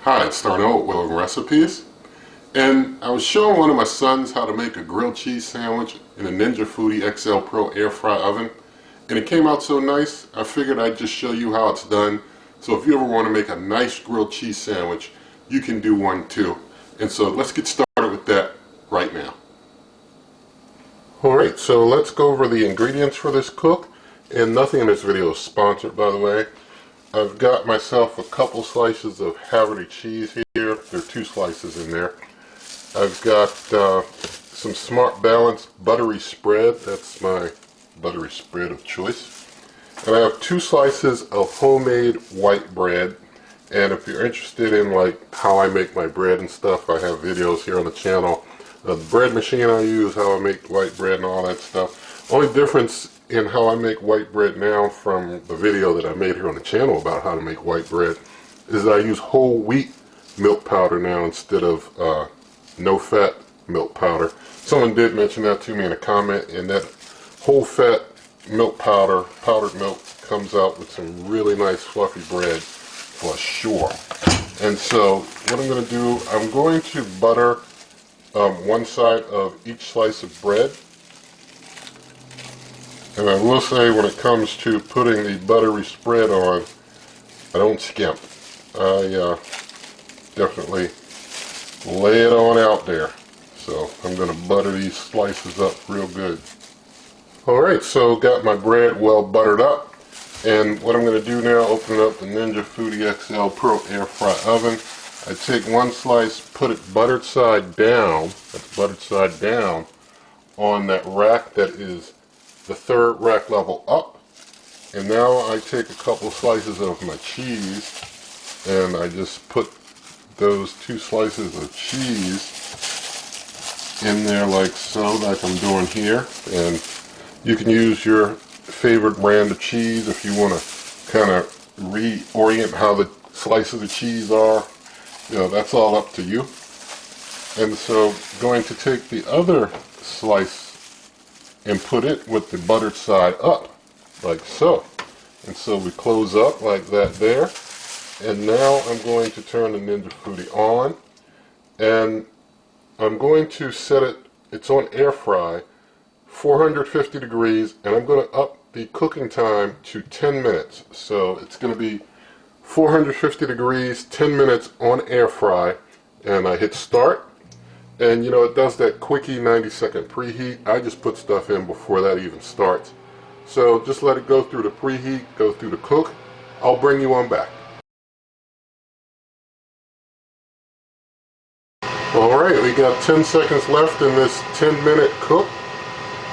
Hi, it's Darnell with Will Recipes, and I was showing one of my sons how to make a grilled cheese sandwich in a Ninja Foodi XL Pro air fry oven, and it came out so nice I figured I'd just show you how it's done. So if you ever want to make a nice grilled cheese sandwich, you can do one too. And so let's get started with that right now. Alright, so let's go over the ingredients for this cook, and nothing in this video is sponsored, by the way. I've got myself a couple slices of Haverty cheese here. There are 2 slices in there. I've got some Smart Balance buttery spread. That's my buttery spread of choice. And I have 2 slices of homemade white bread. And if you're interested in like how I make my bread and stuff, I have videos here on the channel. The bread machine I use, how I make white bread and all that stuff. Only difference in how I make white bread now from the video that I made here on the channel about how to make white bread is that I use whole wheat milk powder now instead of no fat milk powder. Someone did mention that to me in a comment, and that whole fat milk powder, powdered milk, comes out with some really nice fluffy bread for sure. And so what I'm going to do, I'm going to butter one side of each slice of bread. And I will say, when it comes to putting the buttery spread on, I don't skimp. I definitely lay it on out there. So I'm going to butter these slices up real good. Alright, so got my bread well buttered up. And what I'm going to do now, open up the Ninja Foodi XL Pro air fry oven. I take one slice, put it buttered side down, that's buttered side down, on that rack that is the 3rd rack level up. And now I take a couple slices of my cheese and I just put those 2 slices of cheese in there like so, like I'm doing here. And you can use your favorite brand of cheese if you want to kind of reorient how the slices of cheese are. You know, that's all up to you. And so going to take the other slice and put it with the buttered side up, like so. And so we close up like that there. And now I'm going to turn the Ninja Foodi on. And I'm going to set it, it's on air fry, 450 degrees, and I'm going to up the cooking time to 10 minutes. So it's going to be 450 degrees, 10 minutes on air fry, and I hit start. And you know, it does that quickie 90-second preheat. I just put stuff in before that even starts. So just let it go through the preheat, go through the cook. I'll bring you on back. Alright, we got 10 seconds left in this 10-minute cook.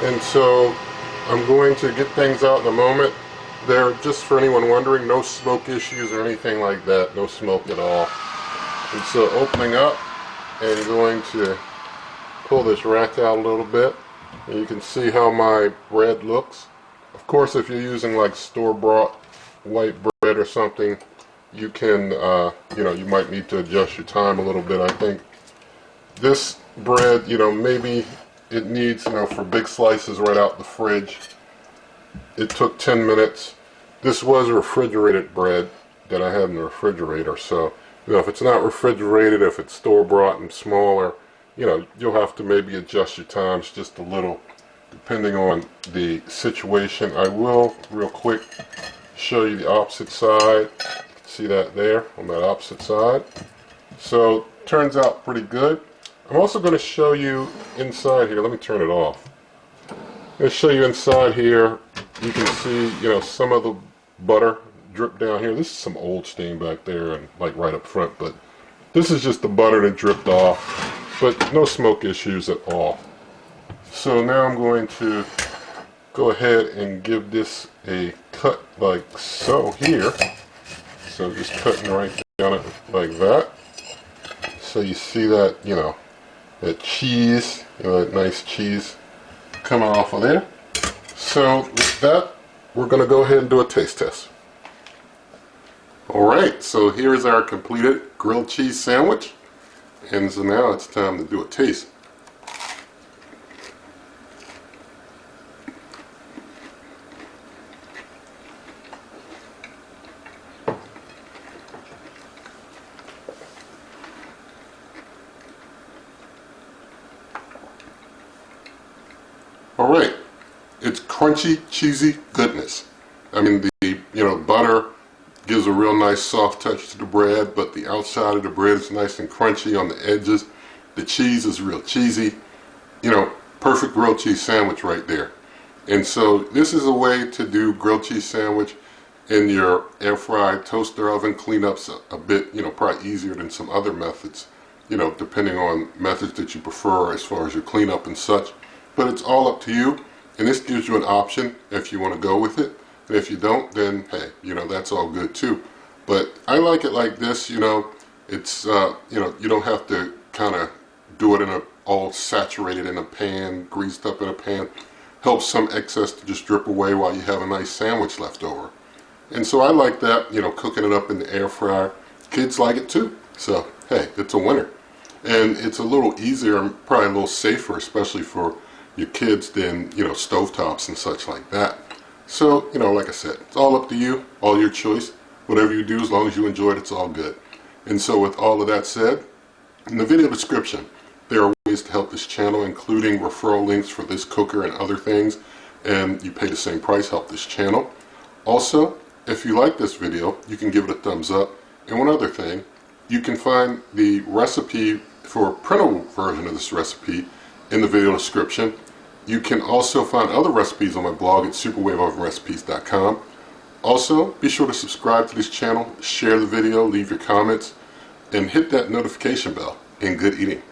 And so I'm going to get things out in a moment. There, just for anyone wondering, no smoke issues or anything like that. No smoke at all. And so opening up, and going to pull this rack out a little bit, and you can see how my bread looks. Of course, if you're using like store-bought white bread or something, you can, you know, you might need to adjust your time a little bit. I think this bread, you know, maybe it needs, you know, for big slices right out the fridge, it took 10 minutes. This was refrigerated bread that I had in the refrigerator, so you know, if it's not refrigerated, if it's store-bought and smaller, you know, you'll have to maybe adjust your times just a little, depending on the situation. I will, real quick, show you the opposite side. See that there, on that opposite side? So, turns out pretty good. I'm also going to show you inside here. Let me turn it off. I'm going to show you inside here. You can see, you know, some of the butter drip down here. This is some old stain back there and like right up front, but this is just the butter that dripped off, but no smoke issues at all. So now I'm going to go ahead and give this a cut like so here. So just cutting right down it like that. So you see that, you know, that cheese, you know, that nice cheese coming off of there. So with that, we're going to go ahead and do a taste test. Alright, so here's our completed grilled cheese sandwich. And so now it's time to do a taste. crunchy, cheesy goodness. I mean, the butter gives a real nice soft touch to the bread, but the outside of the bread is nice and crunchy on the edges. The cheese is real cheesy. Perfect grilled cheese sandwich right there. And so this is a way to do grilled cheese sandwich in your air fried toaster oven. Cleanup's a bit, probably easier than some other methods, depending on methods that you prefer as far as your cleanup and such. But it's all up to you, and this gives you an option if you want to go with it. And if you don't, then hey, that's all good too. But I like it like this, it's, you don't have to kind of do it all saturated in a pan, greased up in a pan. Helps some excess to just drip away while you have a nice sandwich left over. And so I like that, cooking it up in the air fryer. Kids like it too. So, hey, it's a winner. And it's a little easier and probably a little safer, especially for your kids, than, stovetops and such like that. So, like I said, it's all up to you, all your choice. Whatever you do, as long as you enjoy it, it's all good. And so with all of that said, in the video description, there are ways to help this channel, including referral links for this cooker and other things, and you pay the same price, help this channel. Also, if you like this video, you can give it a thumbs up. And one other thing, you can find the recipe for a printable version of this recipe in the video description. You can also find other recipes on my blog at superwaveovenrecipes.com. Also, be sure to subscribe to this channel, share the video, leave your comments, and hit that notification bell. And good eating.